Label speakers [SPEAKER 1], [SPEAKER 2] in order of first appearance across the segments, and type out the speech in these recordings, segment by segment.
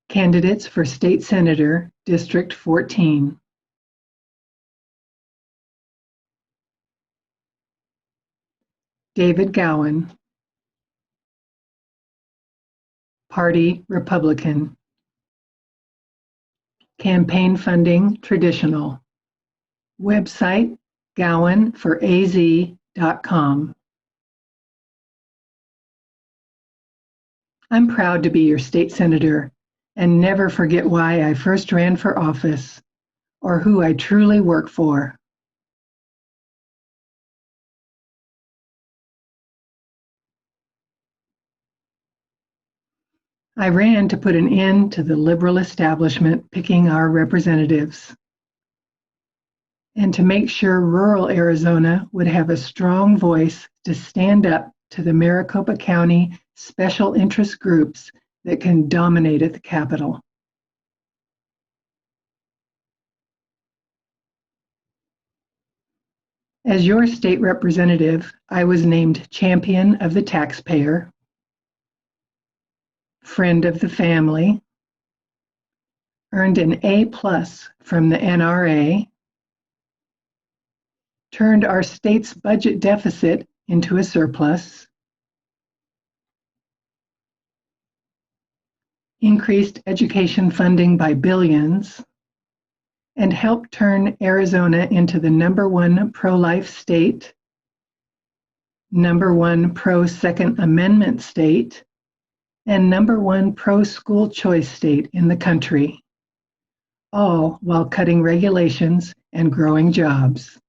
[SPEAKER 1] Candidates for State Senator, District 14. David Gowan. Party, Republican. Campaign funding, traditional. Website, gowanforaz.com. I'm proud to be your state senator and never forget why I first ran for office or who I truly work for. I ran to put an end to the liberal establishment picking our representatives, and to make sure rural Arizona would have a strong voice to stand up to the Maricopa County special interest groups that can dominate at the Capitol. As your state representative, I was named Champion of the Taxpayer, Friend of the Family, earned an A+ from the NRA, turned our state's budget deficit into a surplus, increased education funding by billions, and helped turn Arizona into the #1 pro-life state, #1 pro-Second Amendment state, and #1 pro-school choice state in the country, all while cutting regulations and growing jobs.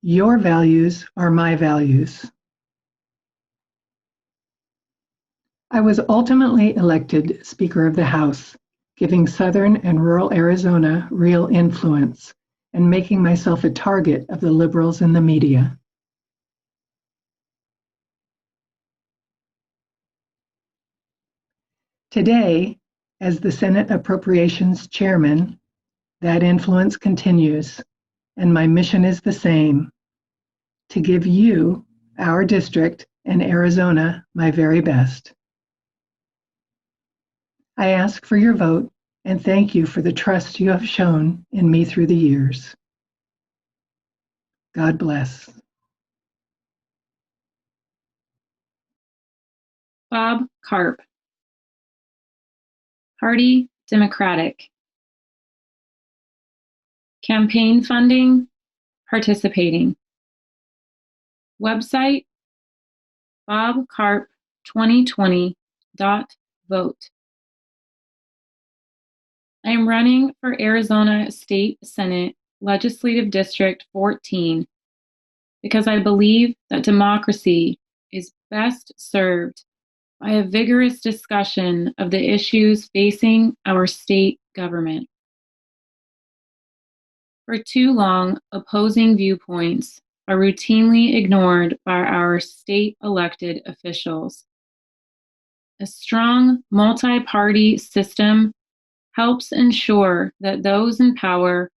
[SPEAKER 1] Your values are my values. I was ultimately elected Speaker of the House, giving Southern and rural Arizona real influence and making myself a target of the liberals in the media. Today, as the Senate Appropriations Chairman, that influence continues, and my mission is the same: to give you, our district, and Arizona my very best. I ask for your vote and thank you for the trust you have shown in me through the years. God bless.
[SPEAKER 2] Bob Carp. Party, Democratic. Campaign funding, participating. Website, bobcarp2020.vote. I am running for Arizona State Senate Legislative District 14 because I believe that democracy is best served by a vigorous discussion of the issues facing our state government. For too long, opposing viewpoints are routinely ignored by our state elected officials. A strong multi-party system helps ensure that those in power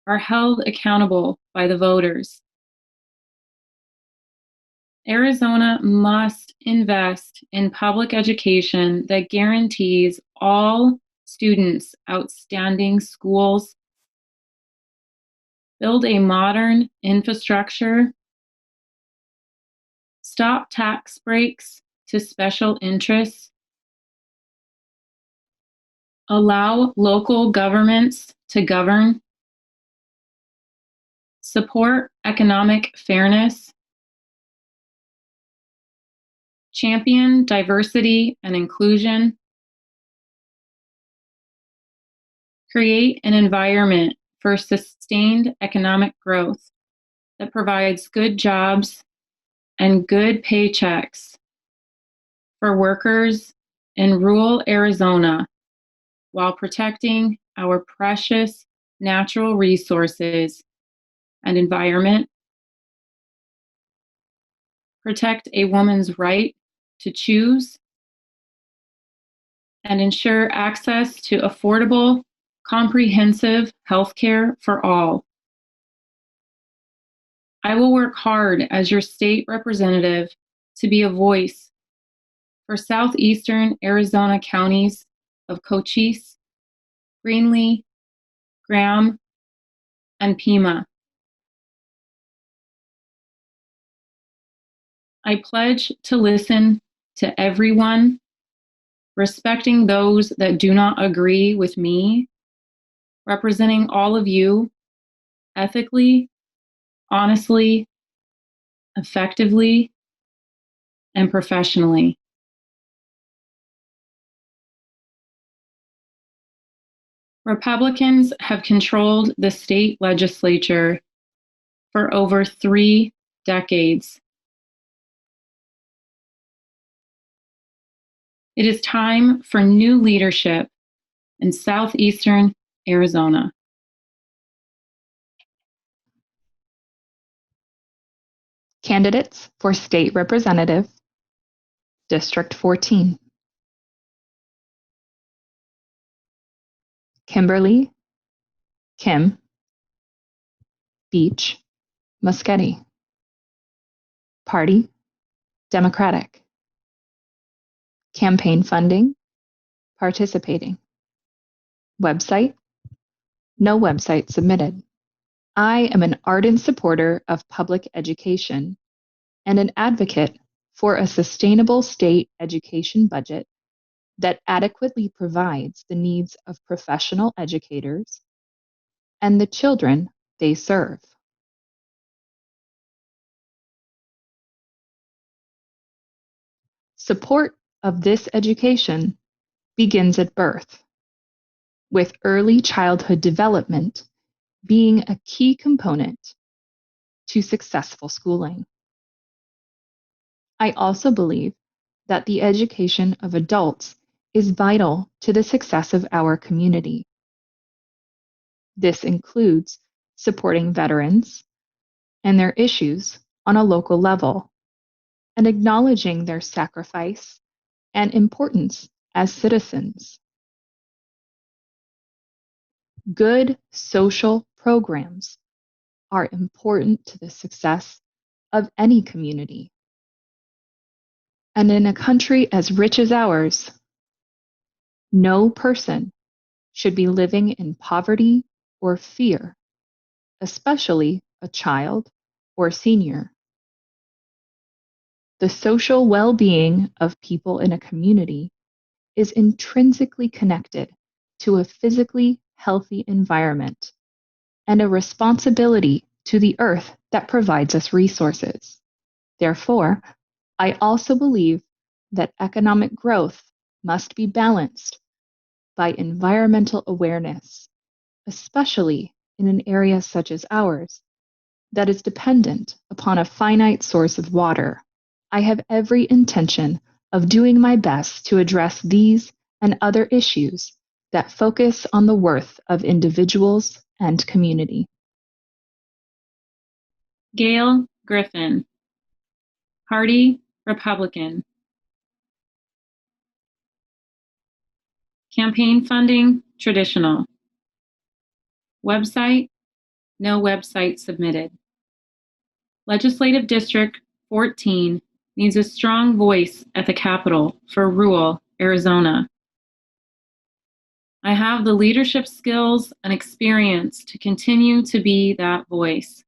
[SPEAKER 2] are held accountable by the voters. Arizona must invest in public education that guarantees all students outstanding schools, build a modern infrastructure, stop tax breaks to special interests, allow local governments to govern, support economic fairness, champion diversity and inclusion, create an environment for sustained economic growth that provides good jobs and good paychecks for workers in rural Arizona while protecting our precious natural resources and environment, protect a woman's right to choose, and ensure access to affordable, comprehensive healthcare for all. I will work hard as your state representative to be a voice for southeastern Arizona counties of Cochise, Greenlee, Graham, and Pima. I pledge to listen to everyone, respecting those that do not agree with me, representing all of you ethically, honestly, effectively, and professionally. Republicans have controlled the state legislature for over 3 decades. It is time for new leadership in southeastern Arizona.
[SPEAKER 3] Candidates for State Representative, District 14. Kimberlee Kim, Beach, Musketi. Party, Democratic. Campaign funding, participating. Website, no website submitted. I am an ardent supporter of public education and an advocate for a sustainable state education budget that adequately provides the needs of professional educators and the children they serve. Support of this education begins at birth, with early childhood development being a key component to successful schooling. I also believe that the education of adults is vital to the success of our community. This includes supporting veterans and their issues on a local level and acknowledging their sacrifice and importance as citizens. Good social programs are important to the success of any community. And in a country as rich as ours, no person should be living in poverty or fear, especially a child or senior. The social well-being of people in a community is intrinsically connected to a physically healthy environment and a responsibility to the earth that provides us resources. Therefore, I also believe that economic growth must be balanced by environmental awareness, especially in an area such as ours that is dependent upon a finite source of water. I have every intention of doing my best to address these and other issues that focus on the worth of individuals and community.
[SPEAKER 2] Gail Griffin, Party, Republican. Campaign funding, traditional. Website, no website submitted. Legislative District 14 needs a strong voice at the Capitol for rural Arizona. I have the leadership skills and experience to continue to be that voice.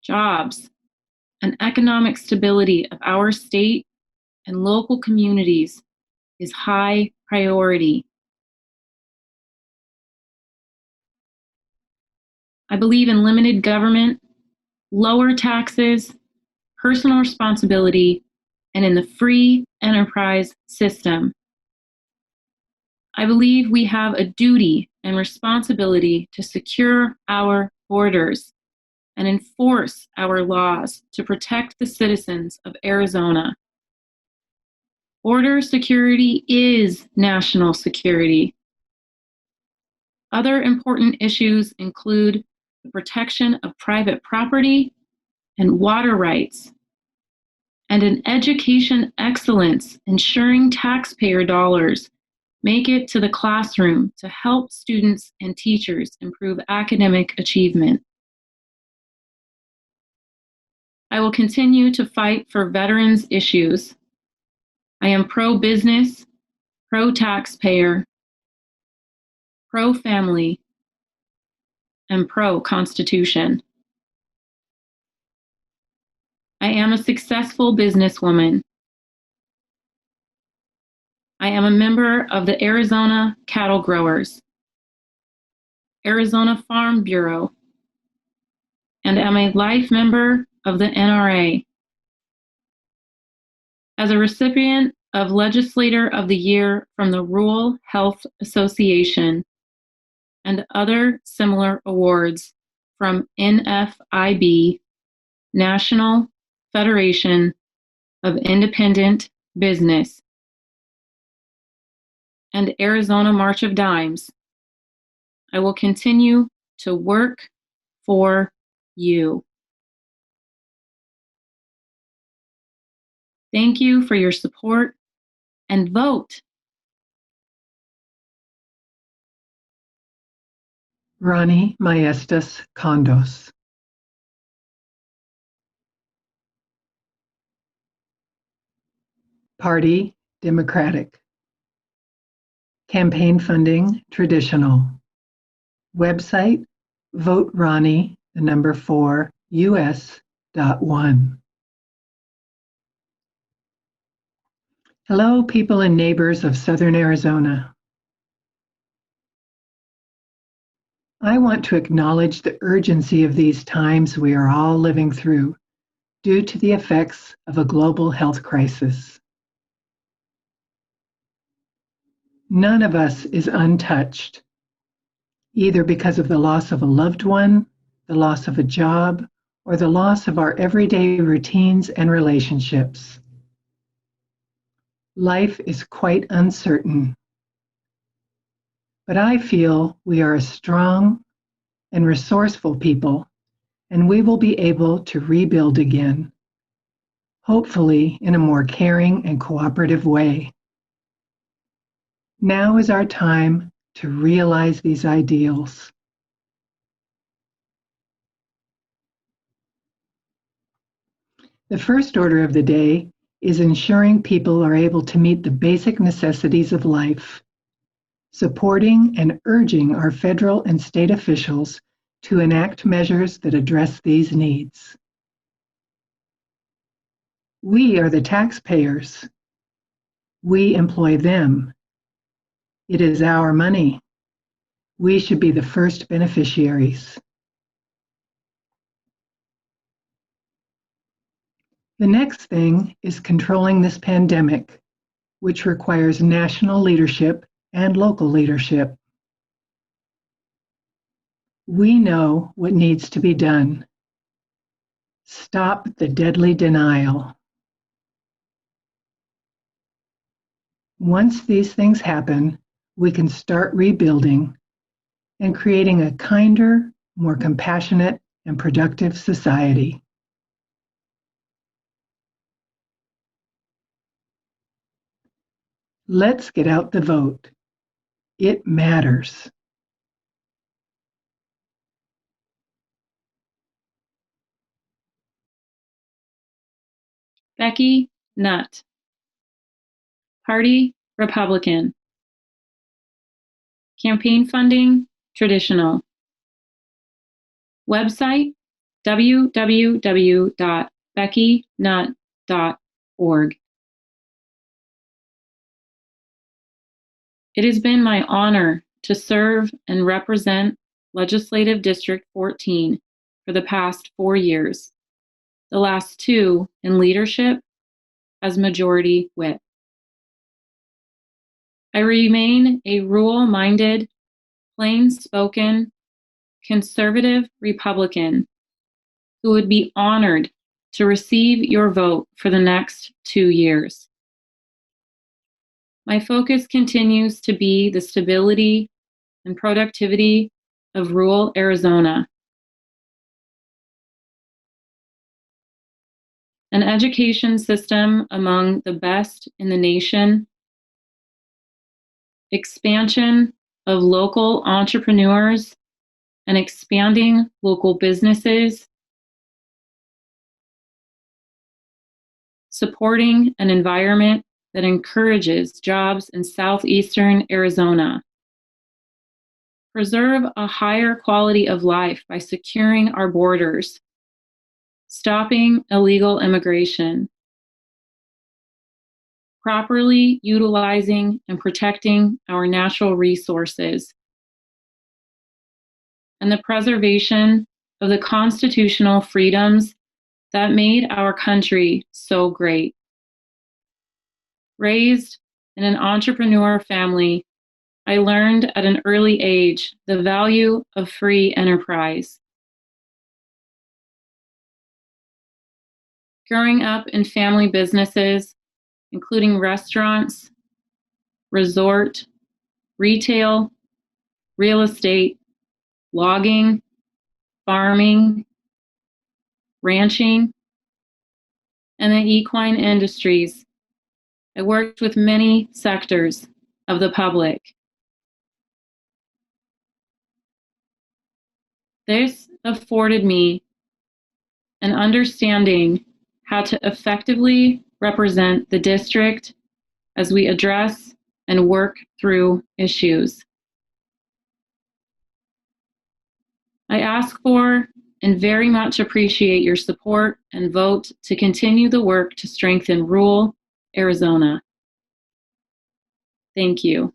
[SPEAKER 2] Jobs and economic stability of our state and local communities is high priority. I believe in limited government, lower taxes, personal responsibility, and in the free enterprise system. I believe we have a duty and responsibility to secure our borders and enforce our laws to protect the citizens of Arizona. Border security is national security. Other important issues include the protection of private property and water rights, and an education excellence ensuring taxpayer dollars make it to the classroom to help students and teachers improve academic achievement. I will continue to fight for veterans' issues. I am pro-business, pro-taxpayer, pro-family, and pro-Constitution. I am a successful businesswoman. I am a member of the Arizona Cattle Growers, Arizona Farm Bureau, and am a life member of the NRA. As a recipient of Legislator of the Year from the Rural Health Association and other similar awards from NFIB, National Federation of Independent Business, and Arizona March of Dimes, I will continue to work for you. Thank you for your support and vote.
[SPEAKER 1] Ronnie Mesas Condos. Party, Democratic. Campaign funding, traditional. Website, Vote Ronnie, 4, US.1. Hello, people and neighbors of Southern Arizona. I want to acknowledge the urgency of these times we are all living through due to the effects of a global health crisis. None of us is untouched, either because of the loss of a loved one, the loss of a job, or the loss of our everyday routines and relationships. Life is quite uncertain, but I feel we are a strong and resourceful people, and we will be able to rebuild again, hopefully in a more caring and cooperative way. Now is our time to realize these ideals. The first order of the day is ensuring people are able to meet the basic necessities of life, supporting and urging our federal and state officials to enact measures that address these needs. We are the taxpayers. We employ them. It is our money. We should be the first beneficiaries. The next thing is controlling this pandemic, which requires national leadership and local leadership. We know what needs to be done. Stop the deadly denial. Once these things happen, we can start rebuilding and creating a kinder, more compassionate, and productive society. Let's get out the vote. It matters.
[SPEAKER 2] Becky Nott, Party, Republican. Campaign funding, traditional. Website, www.beckynott.org. It has been my honor to serve and represent Legislative District 14 for the past 4 years, the last 2 in leadership as Majority Whip. I remain a rural-minded, plain-spoken, conservative Republican who would be honored to receive your vote for the next 2 years. My focus continues to be the stability and productivity of rural Arizona. An education system among the best in the nation, expansion of local entrepreneurs and expanding local businesses, supporting an environment that encourages jobs in southeastern Arizona. Preserve a higher quality of life by securing our borders, stopping illegal immigration, properly utilizing and protecting our natural resources, and the preservation of the constitutional freedoms that made our country so great. Raised in an entrepreneur family, I learned at an early age the value of free enterprise. Growing up in family businesses, including restaurants, resort, retail, real estate, logging, farming, ranching, and the equine industries, I worked with many sectors of the public. This afforded me an understanding how to effectively represent the district as we address and work through issues. I ask for and very much appreciate your support and vote to continue the work to strengthen rural Arizona. Thank you.